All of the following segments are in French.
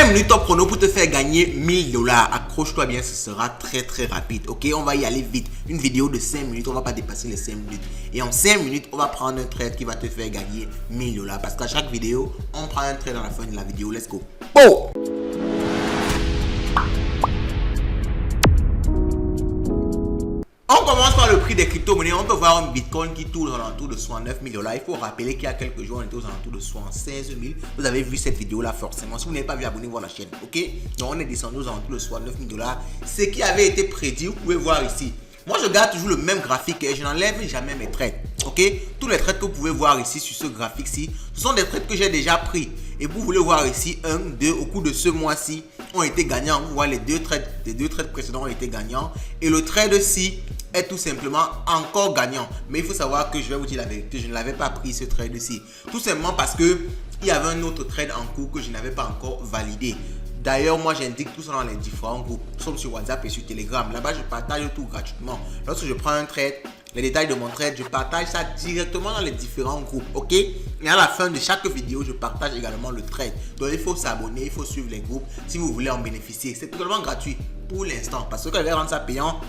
5 minutes top chrono pour te faire gagner 1000 $. Accroche-toi bien, ce sera très très rapide. Ok, on va y aller vite. Une vidéo de 5 minutes, on va pas dépasser les 5 minutes. Et en 5 minutes, on va prendre un trade qui va te faire gagner 1000 $. Parce qu'à chaque vidéo, on prend un trade à la fin de la vidéo. Let's go. Oh! On commence par le prix des crypto-monnaies. On peut voir un bitcoin qui tourne aux alentours de 69 000 $. Il faut rappeler qu'il y a quelques jours, on était aux alentours de 76 000. Vous avez vu cette vidéo là forcément. Si vous n'avez pas vu, abonnez-vous à la chaîne. Ok, donc on est descendu aux alentours de 69 000 $. Ce qui avait été prédit, vous pouvez voir ici. Moi, je garde toujours le même graphique et je n'enlève jamais mes trades. Ok, tous les trades que vous pouvez voir ici sur ce graphique-ci, ce sont des trades que j'ai déjà pris. Et vous voulez voir ici, 1, 2, au cours de ce mois-ci, ont été gagnants. Vous voyez, les deux trades précédents ont été gagnants. Et le trade-ci est tout simplement encore gagnant. Mais il faut savoir que je vais vous dire la vérité, je ne l'avais pas pris ce trade-ci. Tout simplement parce que il y avait un autre trade en cours que je n'avais pas encore validé. D'ailleurs, moi, j'indique tout ça dans les différents groupes. Nous sommes sur WhatsApp et sur Telegram. Là-bas, je partage tout gratuitement. Lorsque je prends un trade, les détails de mon trade, je partage ça directement dans les différents groupes. Ok? Et à la fin de chaque vidéo, je partage également le trade. Donc, il faut s'abonner, il faut suivre les groupes si vous voulez en bénéficier. C'est totalement gratuit pour l'instant. Parce que quand je vais rendre ça payant,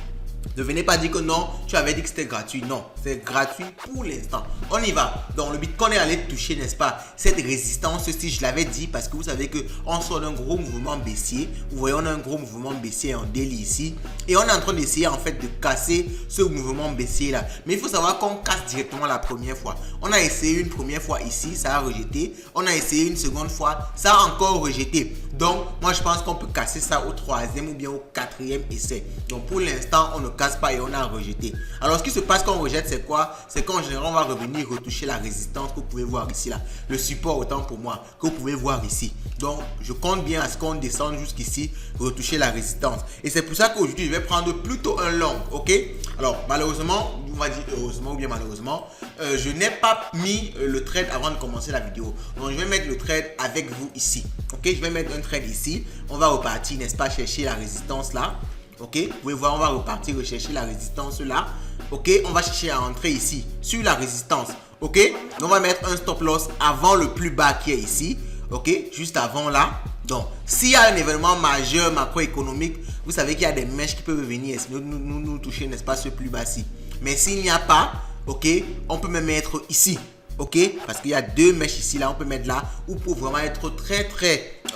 ne venez pas dire que non, tu avais dit que c'était gratuit. Non, c'est gratuit pour l'instant. On y va. Donc, le Bitcoin est allé toucher, n'est-ce pas, cette résistance, si je l'avais dit, parce que vous savez qu'on sort d'un gros mouvement baissier. Vous voyez, on a un gros mouvement baissier en daily ici. Et on est en train d'essayer en fait de casser ce mouvement baissier là. Mais il faut savoir qu'on casse directement la première fois. On a essayé une première fois ici, ça a rejeté. On a essayé une seconde fois, ça a encore rejeté. Donc, moi, je pense qu'on peut casser ça au 3e ou bien au 4e essai. Donc, pour l'instant, on ne casse pas et on a rejeté. Alors, ce qui se passe quand on rejette, c'est quoi? C'est qu'en général, on va revenir retoucher la résistance que vous pouvez voir ici, là. Le support, autant pour moi, que vous pouvez voir ici. Donc, je compte bien à ce qu'on descende jusqu'ici, retoucher la résistance. Et c'est pour ça qu'aujourd'hui, je vais prendre plutôt un long, ok? Alors, malheureusement, on va dire heureusement ou bien malheureusement, je n'ai pas mis le trade avant de commencer la vidéo. Donc, je vais mettre le trade avec vous ici. Ok, je vais mettre un trade ici. On va repartir, n'est-ce pas, chercher la résistance là. Ok, vous pouvez voir, on va repartir rechercher la résistance là. Ok, on va chercher à entrer ici sur la résistance. Ok, on va mettre un stop loss avant le plus bas qui est ici. Ok, juste avant là. Donc, s'il y a un événement majeur macroéconomique, vous savez qu'il y a des mèches qui peuvent venir nous toucher, n'est-ce pas, ce plus bas-ci. Mais s'il n'y a pas, ok, on peut même mettre ici. Ok, parce qu'il y a deux mèches ici, là, on peut mettre là, ou pour vraiment être très,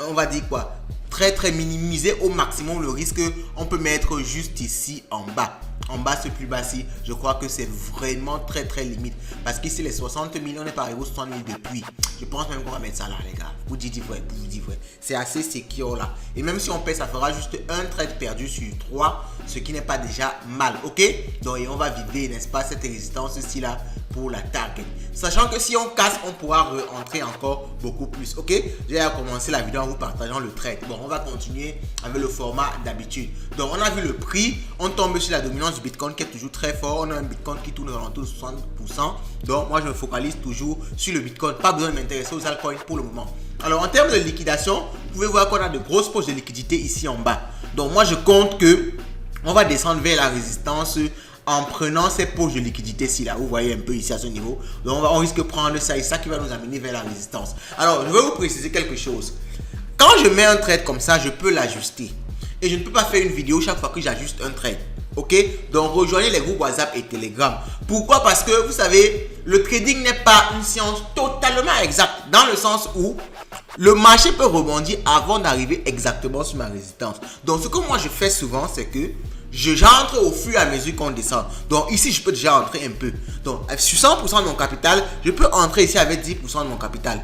on va dire quoi, très minimiser au maximum le risque, on peut mettre juste ici en bas. En bas, ce plus bas-ci, je crois que c'est vraiment très limite. Parce qu'ici, les 60 000, on n'est pas arrivé aux 60 000 depuis. Je pense même qu'on va mettre ça là, les gars. Vous dites vrai, vous dites vrai. C'est assez secure là. Et même si on perd, ça fera juste un trade perdu sur 3, ce qui n'est pas déjà mal. Ok? Donc, et on va vider, n'est-ce pas, cette résistance ici là pour la target. Sachant que si on casse, on pourra rentrer encore beaucoup plus. Ok? J'ai commencé la vidéo en vous partageant le trade. Bon, on va continuer avec le format d'habitude. Donc, on a vu le prix. On tombe sur la dominance du Bitcoin qui est toujours très fort. On a un Bitcoin qui tourne aux alentours de 60%. Donc, moi, je me focalise toujours sur le Bitcoin. Pas besoin de m'intéresser aux altcoins pour le moment. Alors, en termes de liquidation, vous pouvez voir qu'on a de grosses poches de liquidité ici en bas. Donc, moi, je compte que on va descendre vers la résistance en prenant ces poches de liquidité ici là, vous voyez un peu ici à ce niveau. Donc on risque de prendre ça et ça qui va nous amener vers la résistance. Alors je vais vous préciser quelque chose. Quand je mets un trade comme ça, je peux l'ajuster. Et je ne peux pas faire une vidéo chaque fois que j'ajuste un trade. Ok? Donc rejoignez les groupes WhatsApp et Telegram. Pourquoi? Parce que vous savez, le trading n'est pas une science totalement exacte. Dans le sens où le marché peut rebondir avant d'arriver exactement sur ma résistance. Donc ce que moi je fais souvent, c'est que j'entre au fur et à mesure qu'on descend. Donc ici, je peux déjà entrer un peu. Donc sur 100% de mon capital, je peux entrer ici avec 10% de mon capital.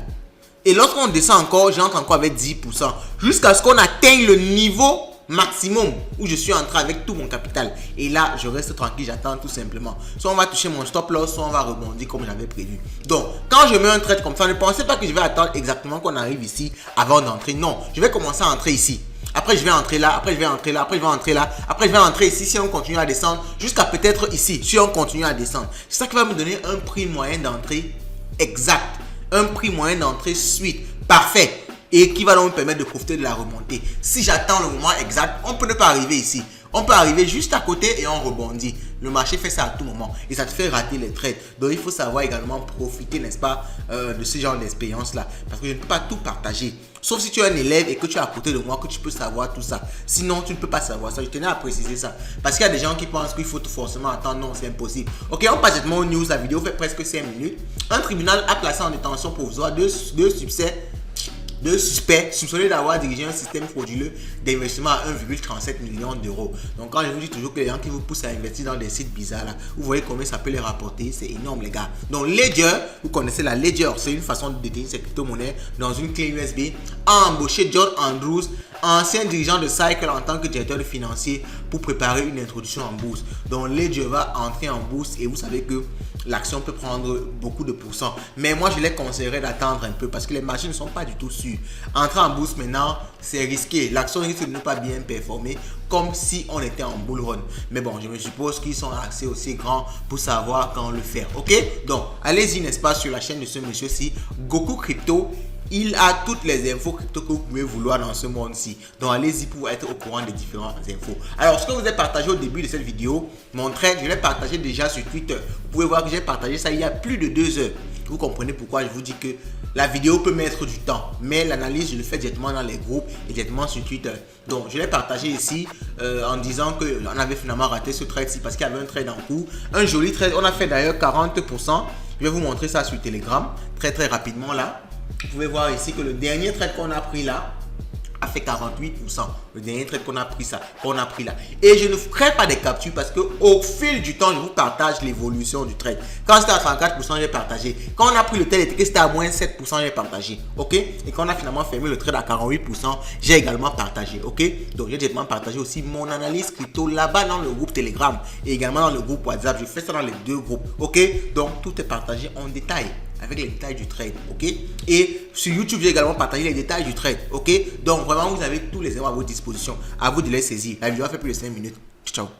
Et lorsqu'on descend encore, j'entre encore avec 10%. Jusqu'à ce qu'on atteigne le niveau maximum où je suis entré avec tout mon capital. Et là, je reste tranquille, j'attends tout simplement. Soit on va toucher mon stop loss, soit on va rebondir comme j'avais prévu. Donc, quand je mets un trade comme ça, ne pensez pas que je vais attendre exactement qu'on arrive ici avant d'entrer. Non, je vais commencer à entrer ici. Après, je vais entrer là, après, je vais entrer là, après, je vais entrer là, après, je vais entrer ici si on continue à descendre, jusqu'à peut-être ici, si on continue à descendre. C'est ça qui va me donner un prix moyen d'entrée exact, un prix moyen d'entrée suite, parfait, et qui va donc me permettre de profiter de la remontée. Si j'attends le moment exact, on peut ne pas arriver ici. On peut arriver juste à côté et on rebondit. le marché fait ça à tout moment et ça te fait rater les trades. Donc il faut savoir également profiter, n'est-ce pas, de ce genre d'expérience là, parce que je ne peux pas tout partager. Sauf si tu es un élève et que tu es à côté de moi, que tu peux savoir tout ça. Sinon, tu ne peux pas savoir ça. Je tenais à préciser ça. Parce qu'il y a des gens qui pensent qu'il faut forcément attendre. Non, c'est impossible. Ok, on passe directement aux news. La vidéo fait presque 5 minutes. Un tribunal a placé en détention provisoire deux suspects soupçonnés d'avoir dirigé un système frauduleux d'investissement à 1,37 million d'euros. Donc quand je vous dis toujours que les gens qui vous poussent à investir dans des sites bizarres là, vous voyez combien ça peut les rapporter, c'est énorme les gars. Donc Ledger, vous connaissez la Ledger, c'est une façon de détenir ces crypto-monnaies dans une clé USB, a embauché John Andrews, ancien dirigeant de Cycle en tant que directeur financier pour préparer une introduction en bourse. Donc Ledger va entrer en bourse et vous savez que l'action peut prendre beaucoup de pourcents. Mais moi, je les conseillerais d'attendre un peu parce que les marchés ne sont pas du tout sûrs. Entrer en bourse maintenant, c'est risqué. L'action risque de ne pas bien performer comme si on était en bull run. Mais bon, je me suppose qu'ils sont assez aussi grands pour savoir quand le faire. Ok? Donc, allez-y, n'est-ce pas, sur la chaîne de ce monsieur-ci, Goku Crypto. Il a toutes les infos crypto que vous pouvez vouloir dans ce monde-ci. Donc allez-y pour être au courant des différentes infos. Alors ce que vous avez partagé au début de cette vidéo, mon trade, je l'ai partagé déjà sur Twitter. Vous pouvez voir que j'ai partagé ça il y a plus de 2 heures. Vous comprenez pourquoi je vous dis que la vidéo peut mettre du temps. Mais l'analyse, je le fais directement dans les groupes et directement sur Twitter. Donc je l'ai partagé ici en disant qu'on avait finalement raté ce trade-ci parce qu'il y avait un trade en cours. Un joli trade, on a fait d'ailleurs 40%. Je vais vous montrer ça sur Telegram très rapidement là. Vous pouvez voir ici que le dernier trade qu'on a pris là a fait 48%. Le dernier trade qu'on a pris là. Et je ne ferai pas des captures parce que au fil du temps, je vous partage l'évolution du trade. Quand c'était à 34%, j'ai partagé. Quand on a pris le trade et que c'était à moins 7%, j'ai partagé. Ok? Et quand on a finalement fermé le trade à 48%, j'ai également partagé. Ok? Donc j'ai directement partagé aussi mon analyse crypto là-bas dans le groupe Telegram et également dans le groupe WhatsApp. Je fais ça dans les 2 groupes. Ok? Donc tout est partagé en détail, avec les détails du trade, ok? Et sur YouTube, j'ai également partagé les détails du trade, ok? Donc vraiment, vous avez tous les éléments à votre disposition. À vous de les saisir. La vidéo a fait plus de 5 minutes. Ciao.